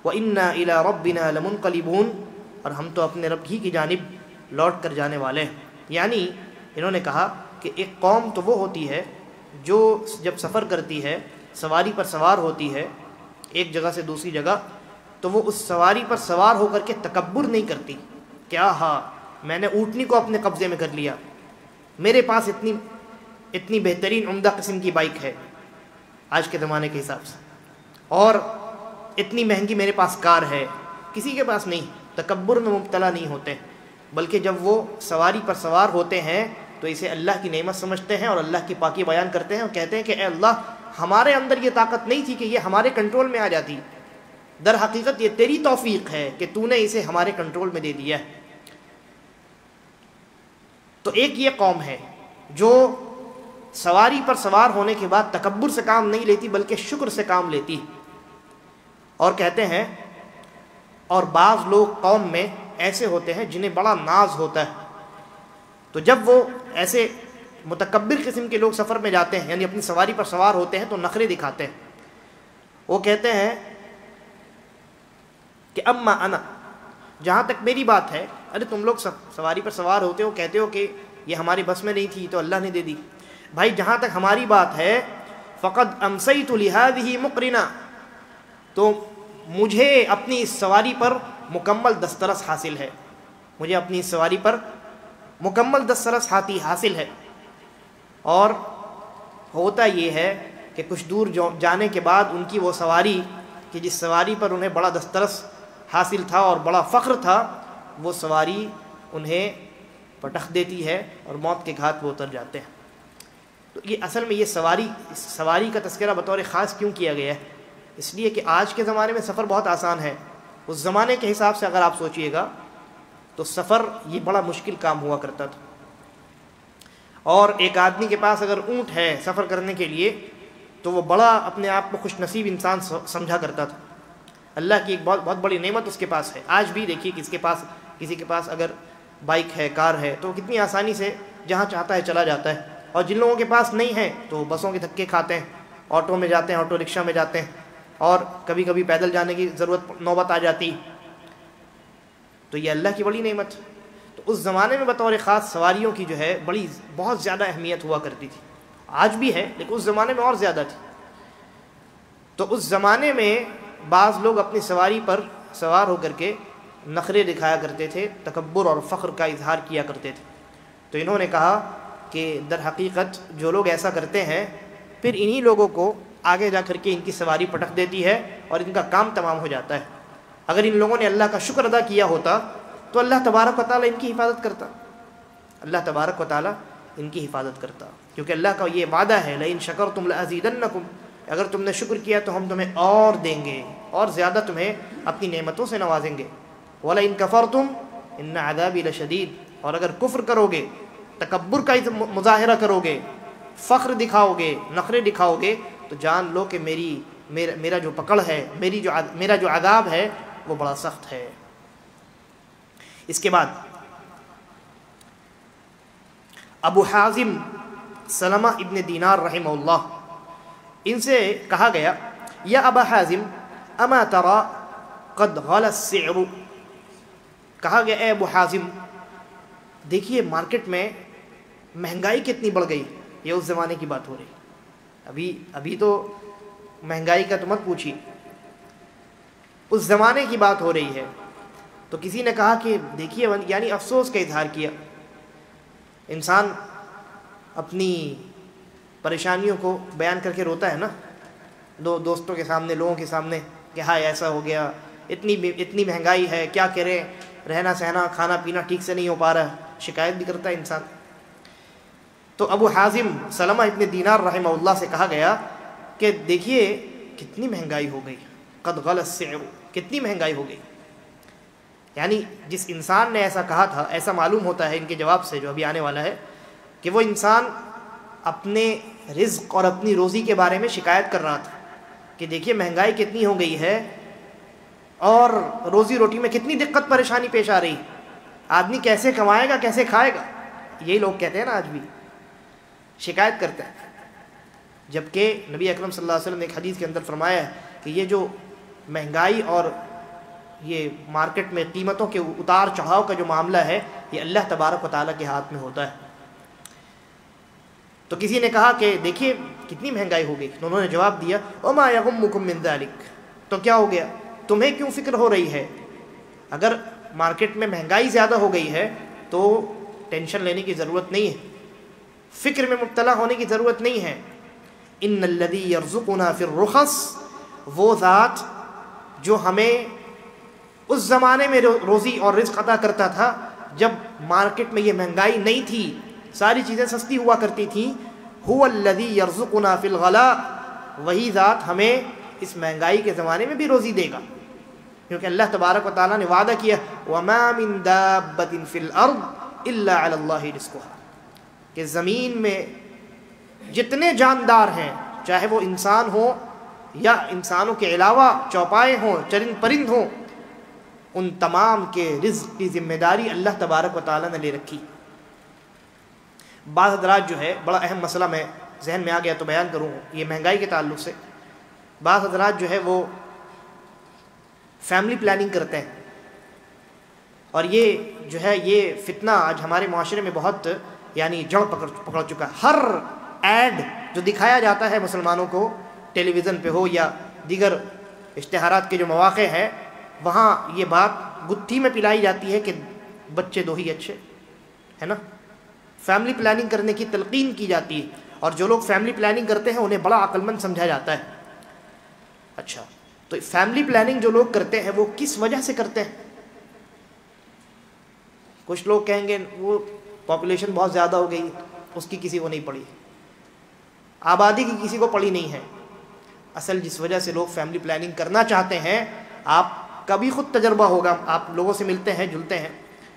وَإِنَّا إِلَىٰ رَبِّنَا لَمُنْقَلِبُونَ، اور ہم تو اپنے رب ہی کی جانب لوٹ کر جانے والے ہیں۔ یعنی انہوں نے کہا کہ ایک قوم تو وہ ہوتی ہے جو جب سفر کرتی ہے، سواری پر سوار ہوتی ہے ایک جگہ سے دوسری جگہ، تو وہ اس سواری پر سوار ہو کر کے تکبر نہیں کرتی کہ ہاں میں نے اونٹنی کو اپنے قبضے میں کر لیا، میرے پاس اتنی بہترین عمدہ قسم کی بائک ہے آج کے زمانے کے حساب سے، اور اتنی مہنگی میرے پاس کار ہے۔ کسی کے پاس نہیں، تکبر میں مبتلا نہیں ہوتے، بلکہ جب وہ سواری پر سوار ہوتے ہیں تو اسے اللہ کی نعمت سمجھتے ہیں اور اللہ کی پاکی بیان کرتے ہیں اور کہتے ہیں کہ اے اللہ، ہمارے اندر یہ طاقت نہیں تھی کہ یہ ہمارے کنٹرول میں آ جاتی، در حقیقت یہ تیری توفیق ہے کہ تو نے اسے ہمارے کنٹرول میں دے دیا ہے۔ تو ایک یہ قوم ہے جو سواری پر سوار ہونے کے بعد تکبر سے کام نہیں لیتی بلکہ شکر سے کام لیتی، اور کہتے ہیں، اور بعض لوگ قوم میں ایسے ہوتے ہیں جنہیں بڑا ناز ہوتا ہے، تو جب وہ ایسے متکبر قسم کے لوگ سفر میں جاتے ہیں، یعنی اپنی سواری پر سوار ہوتے ہیں، تو نخرے دکھاتے ہیں۔ وہ کہتے ہیں کہ اما انا، جہاں تک میری بات ہے، ارے تم لوگ سواری پر سوار ہوتے ہو، کہتے ہو کہ یہ ہماری بس میں نہیں تھی تو اللہ نے دے دی، بھائی جہاں تک ہماری بات ہے، فقد امسیت لہذہ مقرنا، تو مجھے اپنی اس سواری پر مکمل دسترس حاصل ہے، مجھے اپنی اس سواری پر مکمل دسترس حاصل ہے۔ اور ہوتا یہ ہے کہ کچھ دور جانے کے بعد ان کی وہ سواری کہ جس سواری پر انہیں بڑا دسترس حاصل تھا اور بڑا فخر تھا، وہ سواری انہیں پٹخ دیتی ہے اور موت کے گھاٹ پہ اتر جاتے ہیں۔ تو یہ اصل میں یہ سواری کا تذکرہ بطور خاص کیوں کیا گیا ہے؟ اس لیے کہ آج کے زمانے میں سفر بہت آسان ہے، اس زمانے کے حساب سے اگر آپ سوچئے گا تو سفر یہ بڑا مشکل کام ہوا کرتا تھا، اور ایک آدمی کے پاس اگر اونٹ ہے سفر کرنے کے لیے تو وہ بڑا اپنے آپ کو خوش نصیب انسان سمجھا کرتا تھا، اللہ کی ایک بہت بڑی نعمت اس کے پاس ہے۔ آج بھی دیکھیے کسی کے پاس اگر بائک ہے، کار ہے، تو وہ کتنی آسانی سے جہاں چاہتا ہے چلا جاتا ہے، اور جن لوگوں کے پاس نہیں ہے تو بسوں کے دھکے کھاتے ہیں، آٹو میں جاتے ہیں، آٹو رکشہ میں جاتے ہیں، اور کبھی کبھی پیدل جانے کی ضرورت نوبت آ جاتی۔ تو یہ اللہ کی بڑی نعمت۔ تو اس زمانے میں بطور خاص سواریوں کی جو ہے بہت زیادہ اہمیت ہوا کرتی تھی، آج بھی ہے لیکن اس زمانے میں اور زیادہ تھی۔ تو اس زمانے میں بعض لوگ اپنی سواری پر سوار ہو کر کے نخرے دکھایا کرتے تھے، تکبر اور فخر کا اظہار کیا کرتے تھے۔ تو انہوں نے کہا کہ در حقیقت جو لوگ ایسا کرتے ہیں پھر انہی لوگوں کو آگے جا کر کے ان کی سواری پٹک دیتی ہے اور ان کا کام تمام ہو جاتا ہے۔ اگر ان لوگوں نے اللہ کا شکر ادا کیا ہوتا تو اللہ تبارک و تعالیٰ ان کی حفاظت کرتا، اللہ تبارک و تعالیٰ ان کی حفاظت کرتا، کیونکہ اللہ کا یہ وعدہ ہے لئن شکرتم لازیدنکم، اگر تم نے شکر کیا تو ہم تمہیں اور دیں گے اور زیادہ تمہیں اپنی نعمتوں سے نوازیں گے، وَلَئِن كَفَرْتُمْ إِنَّ عَذَابِي لَشَدِيدٌ، اور اگر کفر کرو گے، تکبر کا مظاہرہ کرو گے، فخر دکھاؤ گے، نخرے دکھاؤ گے، تو جان لو کہ میرا جو پکڑ ہے، میرا جو عذاب ہے وہ بڑا سخت ہے۔ اس کے بعد ابو حازم سلمہ ابن دینار رحمہ اللہ، ان سے کہا گیا یا ابا حازم اما ترى قد غلا السعر، کہا گیا اے ابو حازم دیکھیے مارکیٹ میں مہنگائی کتنی بڑھ گئی۔ یہ اس زمانے کی بات ہو رہی، ابھی تو مہنگائی کا تو مت پوچھیے، اس زمانے کی بات ہو رہی ہے۔ تو کسی نے کہا کہ دیکھیے، یعنی افسوس کا اظہار کیا، انسان اپنی پریشانیوں کو بیان کر کے روتا ہے نا، دوستوں کے سامنے، لوگوں کے سامنے، کہ ہائے ایسا ہو گیا، اتنی مہنگائی ہے، کیا کریں، رہنا سہنا کھانا پینا ٹھیک سے نہیں ہو پا رہا ہے، شکایت بھی کرتا ہے انسان۔ تو ابو حازم سلمہ ابن دینار رحمہ اللہ سے کہا گیا کہ دیکھیے کتنی مہنگائی ہو گئی، قد غلی السعر، کتنی مہنگائی ہو گئی. یعنی جس انسان نے ایسا کہا تھا، ایسا معلوم ہوتا ہے ان کے جواب سے جو ابھی آنے والا ہے، کہ وہ انسان اپنے رزق اور اپنی روزی کے بارے میں شکایت کر رہا تھا کہ دیکھیے مہنگائی کتنی ہو گئی ہے اور روزی روٹی میں کتنی دقت پریشانی پیش آ رہی، آدمی کیسے کمائے گا، کیسے کھائے گا. یہی لوگ کہتے ہیں نا، آج بھی شکایت کرتے ہیں. جبکہ نبی اکرم صلی اللہ علیہ وسلم نے ایک حدیث کے اندر فرمایا ہے کہ یہ جو مہنگائی اور یہ مارکیٹ میں قیمتوں کے اتار چڑھاؤ کا جو معاملہ ہے، یہ اللہ تبارک و تعالیٰ کے ہاتھ میں ہوتا ہے. تو کسی نے کہا کہ دیکھیے کتنی مہنگائی ہو گئی، تو انہوں نے جواب دیا وما یغمکم من ذلک، تو کیا ہو گیا، تمہیں کیوں فکر ہو رہی ہے؟ اگر مارکیٹ میں مہنگائی زیادہ ہو گئی ہے تو ٹینشن لینے کی ضرورت نہیں ہے، فکر میں مبتلا ہونے کی ضرورت نہیں ہے. ان الذی یرزقنا فی الرخص، وہ ذات جو ہمیں اس زمانے میں روزی اور رزق عطا کرتا تھا جب مارکیٹ میں یہ مہنگائی نہیں تھی، ساری چیزیں سستی ہوا کرتی تھیں. هو الذی یرزقنا فی الغلاء، وہی ذات ہمیں اس مہنگائی کے زمانے میں بھی روزی دے گا، کیونکہ اللہ تبارک و تعالیٰ نے وعدہ کیا وما من دابۃ فی الارض الا علی اللہ رزقها، کہ زمین میں جتنے جاندار ہیں، چاہے وہ انسان ہوں یا انسانوں کے علاوہ چوپائے ہوں، چرند پرند ہوں، ان تمام کے رزق کی ذمہ داری اللہ تبارک و تعالیٰ نے لے رکھی. بعض حضرات جو ہے، بڑا اہم مسئلہ میں ذہن میں آ گیا تو بیان کروں یہ مہنگائی کے تعلق سے. بعض حضرات جو ہے وہ فیملی پلاننگ کرتے ہیں، اور یہ جو ہے یہ فتنہ آج ہمارے معاشرے میں بہت یعنی جڑ پکڑ چکا ہے. ہر ایڈ جو دکھایا جاتا ہے مسلمانوں کو ٹیلی ویژن پہ ہو یا دیگر اشتہارات کے جو مواقع ہیں، وہاں یہ بات گتھی میں پلائی جاتی ہے کہ بچے دو ہی اچھے ہے نا. فیملی پلاننگ کرنے کی تلقین کی جاتی ہے، اور جو لوگ فیملی پلاننگ کرتے ہیں انہیں بڑا عقل مند سمجھا جاتا ہے. اچھا، تو فیملی پلاننگ جو لوگ کرتے ہیں وہ کس وجہ سے کرتے ہیں؟ کچھ لوگ کہیں گے وہ پاپولیشن بہت زیادہ ہو گئی، اس کی کسی کو نہیں پڑی، آبادی کی کسی کو پڑی نہیں ہے. اصل جس وجہ سے لوگ فیملی پلاننگ کرنا چاہتے ہیں، آپ کا بھی خود تجربہ ہوگا، آپ لوگوں سے ملتے ہیں جلتے ہیں،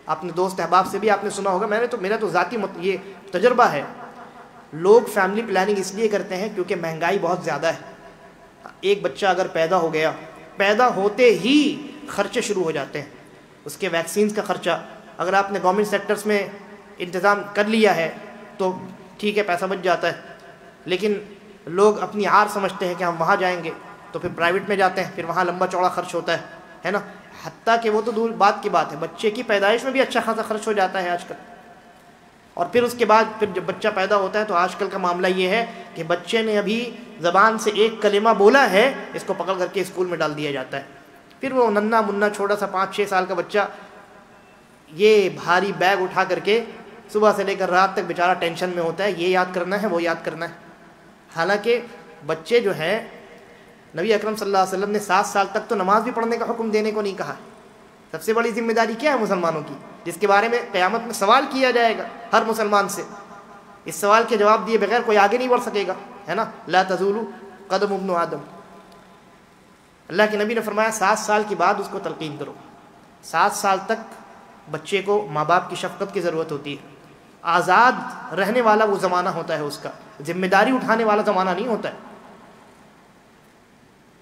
اپنے دوست احباب سے بھی آپ نے سنا ہوگا، میرا تو ذاتی یہ تجربہ ہے. لوگ فیملی پلاننگ اس لیے کرتے ہیں کیونکہ مہنگائی بہت زیادہ ہے. ایک بچہ اگر پیدا ہو گیا، پیدا ہوتے ہی خرچے شروع ہو جاتے ہیں. اس کے ویکسینز کا خرچہ اگر آپ نے گورنمنٹ سیکٹرز میں انتظام کر لیا ہے تو ٹھیک ہے، پیسہ بچ جاتا ہے. لیکن لوگ اپنی عار سمجھتے ہیں کہ ہم وہاں جائیں گے تو پھر پرائیویٹ میں جاتے ہیں، پھر وہاں لمبا چوڑا خرچ ہوتا ہے نا. حتیٰ کہ وہ تو دور بات کی بات ہے، بچے کی پیدائش میں بھی اچھا خاصا خرچ ہو جاتا ہے آج کل. اور پھر اس کے بعد پھر جب بچہ پیدا ہوتا ہے تو آج کل کا معاملہ یہ ہے کہ بچے نے ابھی زبان سے ایک کلمہ بولا ہے، اس کو پکڑ کر کے اسکول میں ڈال دیا جاتا ہے. پھر وہ ننھا منا چھوٹا سا 5-6 سال کا بچہ یہ بھاری بیگ اٹھا کر کے صبح سے لے کر رات تک بیچارہ ٹینشن میں ہوتا ہے، یہ یاد کرنا ہے وہ یاد کرنا ہے. حالانکہ بچے جو ہیں، نبی اکرم صلی اللہ علیہ وسلم نے 7 سال تک تو نماز بھی پڑھنے کا حکم دینے کو نہیں کہا. سب سے بڑی ذمہ داری کیا ہے مسلمانوں کی، جس کے بارے میں قیامت میں سوال کیا جائے گا ہر مسلمان سے؟ اس سوال کے جواب دیے بغیر کوئی آگے نہیں بڑھ سکے گا، ہے نا. لا تزول قدم ابن آدم. اللہ کے نبی نے فرمایا 7 سال کے بعد اس کو تلقین کرو. 7 سال تک بچے کو ماں باپ کی شفقت کی ضرورت ہوتی ہے. آزاد رہنے والا وہ زمانہ ہوتا ہے، اس کا ذمہ داری اٹھانے والا زمانہ نہیں ہوتا ہے.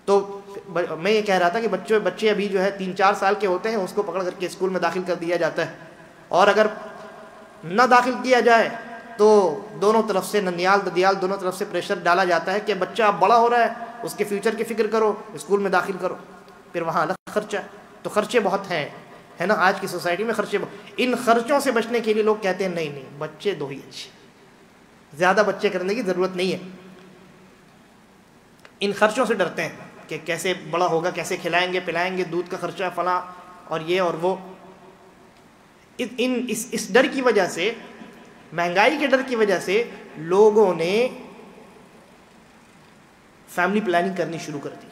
تو میں یہ کہہ رہا تھا کہ بچے ابھی جو ہے 3-4 سال کے ہوتے ہیں، اس کو پکڑ کر کے اسکول میں داخل کر دیا جاتا ہے. اور اگر نہ داخل کیا جائے تو دونوں طرف سے ننیال ددیال دونوں طرف سے پریشر ڈالا جاتا ہے کہ بچہ اب بڑا ہو رہا ہے، اس کے فیوچر کی فکر کرو، اسکول میں داخل کرو. پھر وہاں الگ خرچہ. تو خرچے بہت ہیں، ہے نا. آج کی سوسائٹی میں خرچے ان خرچوں سے بچنے کے لیے لوگ کہتے ہیں نہیں بچے دو ہی اچھے، زیادہ بچے کرنے کی ضرورت نہیں ہے. ان خرچوں سے ڈرتے ہیں کہ کیسے بڑا ہوگا، کیسے کھلائیں گے پلائیں گے، دودھ کا خرچہ فلاں اور یہ اور وہ. اس ڈر کی وجہ سے، مہنگائی کے ڈر کی وجہ سے لوگوں نے فیملی پلاننگ کرنی شروع کر دی.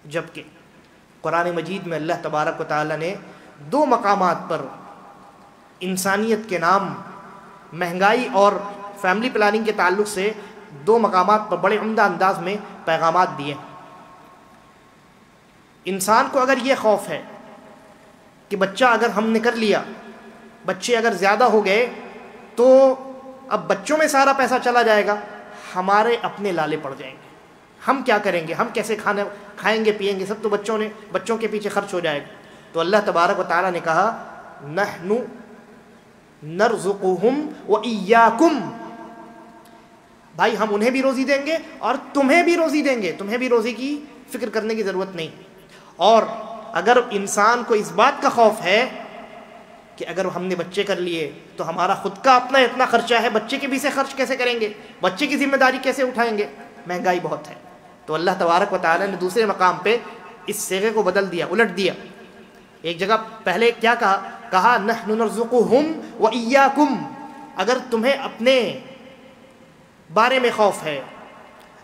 جبکہ قرآن مجید میں اللہ تبارک و تعالی نے 2 مقامات پر انسانیت کے نام مہنگائی اور فیملی پلاننگ کے تعلق سے 2 مقامات پر بڑے عمدہ انداز میں پیغامات دیے۔ انسان کو اگر یہ خوف ہے کہ بچہ اگر ہم نے کر لیا، بچے اگر زیادہ ہو گئے تو اب بچوں میں سارا پیسہ چلا جائے گا، ہمارے اپنے لالے پڑ جائیں گے، ہم کیا کریں گے، ہم کیسے کھائیں گے پیئیں گے، سب تو بچوں کے پیچھے خرچ ہو جائے گا۔ تو اللہ تبارک و تعالیٰ نے کہا نحن نرزقہم وإیاکم، بھائی ہم انہیں بھی روزی دیں گے اور تمہیں بھی روزی دیں گے، تمہیں بھی روزی کی فکر کرنے کی ضرورت نہیں۔ اور اگر انسان کو اس بات کا خوف ہے کہ اگر ہم نے بچے کر لیے تو ہمارا خود کا اپنا اتنا خرچہ ہے، بچے کے بھی سے خرچ کیسے کریں گے، بچے کی ذمہ داری کیسے اٹھائیں گے، مہنگائی بہت ہے، تو اللہ تبارک و تعالیٰ نے دوسرے مقام پہ اس صیغے کو بدل دیا، الٹ دیا۔ ایک جگہ پہلے کیا کہا نحن نرزقہم وإیاکم، اگر تمہیں اپنے بارے میں خوف ہے،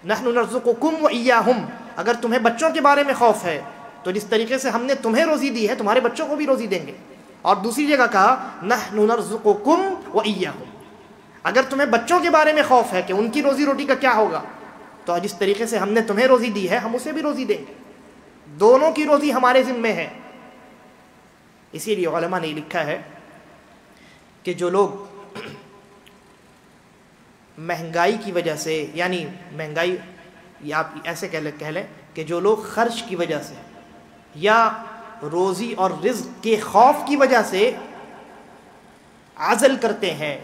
نحن نرزقکم وإیاہم، اگر تمہیں بچوں کے بارے میں خوف ہے تو جس طریقے سے ہم نے تمہیں روزی دی ہے تمہارے بچوں کو بھی روزی دیں گے۔ اور دوسری جگہ کہا نحن نرزقکم وإیاہم، اگر تمہیں بچوں کے بارے میں خوف ہے کہ ان کی روزی روٹی کا کیا ہوگا تو جس طریقے سے ہم نے تمہیں روزی دی ہے ہم اسے بھی روزی دیں گے، دونوں کی روزی ہمارے ذمے ہے۔ اسی لیے علماء نے لکھا ہے کہ جو لوگ مہنگائی کی وجہ سے، یعنی مہنگائی یا آپ ایسے کہہ لیں کہ جو لوگ خرچ کی وجہ سے یا روزی اور رزق کے خوف کی وجہ سے عزل کرتے ہیں،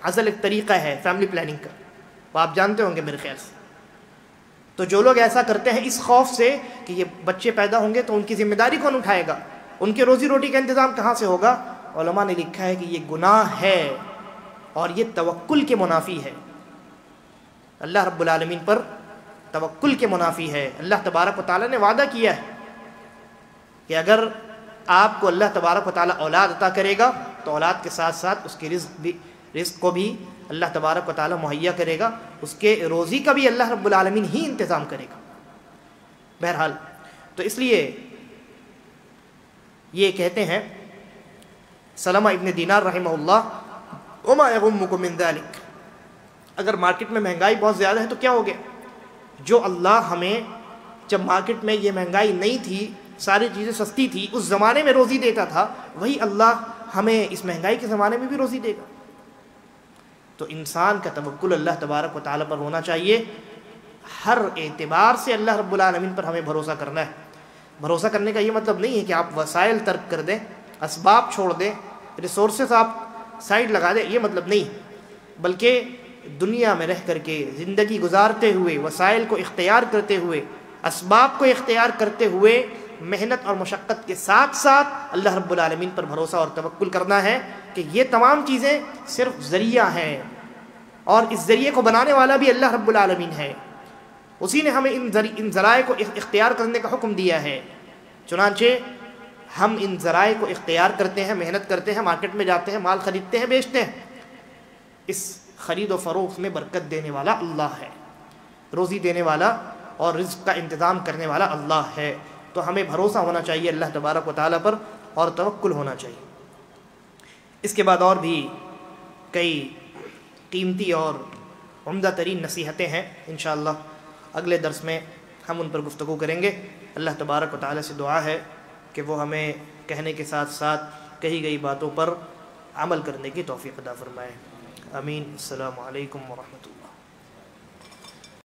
عزل ایک طریقہ ہے فیملی پلاننگ کا، وہ آپ جانتے ہوں گے میرے خیال سے۔ تو جو لوگ ایسا کرتے ہیں اس خوف سے کہ یہ بچے پیدا ہوں گے تو ان کی ذمہ داری کون اٹھائے گا، ان کے روزی روٹی کا انتظام کہاں سے ہوگا، علماء نے لکھا ہے کہ یہ گناہ ہے اور یہ توکل کے منافی ہے، اللہ رب العالمین پر توکل کے منافی ہے۔ اللہ تبارک و تعالیٰ نے وعدہ کیا ہے کہ اگر آپ کو اللہ تبارک و تعالیٰ اولاد عطا کرے گا تو اولاد کے ساتھ ساتھ اس کے رزق کو بھی اللہ تبارک و تعالیٰ مہیا کرے گا، اس کے روزی کا بھی اللہ رب العالمین ہی انتظام کرے گا۔ بہرحال تو اس لیے یہ کہتے ہیں سلمہ ابن دینار رحمہ اللہ وما یغمکم من ذلک، اگر مارکیٹ میں مہنگائی بہت زیادہ ہے تو کیا ہو گیا، جو اللہ ہمیں جب مارکیٹ میں یہ مہنگائی نہیں تھی، ساری چیزیں سستی تھی، اس زمانے میں روزی دیتا تھا، وہی اللہ ہمیں اس مہنگائی کے زمانے میں بھی روزی دے گا۔ تو انسان کا توکل اللہ تبارک و تعالیٰ پر ہونا چاہیے، ہر اعتبار سے اللہ رب العالمین پر ہمیں بھروسہ کرنا ہے۔ بھروسہ کرنے کا یہ مطلب نہیں ہے کہ آپ وسائل ترک کر دیں، اسباب چھوڑ دیں، ریسورسز آپ سائڈ لگا دیں، یہ مطلب نہیں، بلکہ دنیا میں رہ کر کے زندگی گزارتے ہوئے، وسائل کو اختیار کرتے ہوئے، اسباب کو اختیار کرتے ہوئے، محنت اور مشقت کے ساتھ ساتھ اللہ رب العالمین پر بھروسہ اور توکل کرنا ہے کہ یہ تمام چیزیں صرف ذریعہ ہیں اور اس ذریعے کو بنانے والا بھی اللہ رب العالمین ہے، اسی نے ہمیں ان ذرائع کو اختیار کرنے کا حکم دیا ہے۔ چنانچہ ہم ان ذرائع کو اختیار کرتے ہیں، محنت کرتے ہیں، مارکیٹ میں جاتے ہیں، مال خریدتے ہیں، بیچتے ہیں، اس خرید و فروخت میں برکت دینے والا اللہ ہے، روزی دینے والا اور رزق کا انتظام کرنے والا اللہ ہے۔ تو ہمیں بھروسہ ہونا چاہیے اللہ تبارک و تعالیٰ پر اور توکل ہونا چاہیے۔ اس کے بعد اور بھی کئی قیمتی اور عمدہ ترین نصیحتیں ہیں، انشاءاللہ اگلے درس میں ہم ان پر گفتگو کریں گے۔ اللہ تبارک و تعالیٰ سے دعا ہے کہ وہ ہمیں کہنے کے ساتھ ساتھ کہی گئی باتوں پر عمل کرنے کی توفیق عطا فرمائے، آمین۔ السلام علیکم ورحمۃ اللہ۔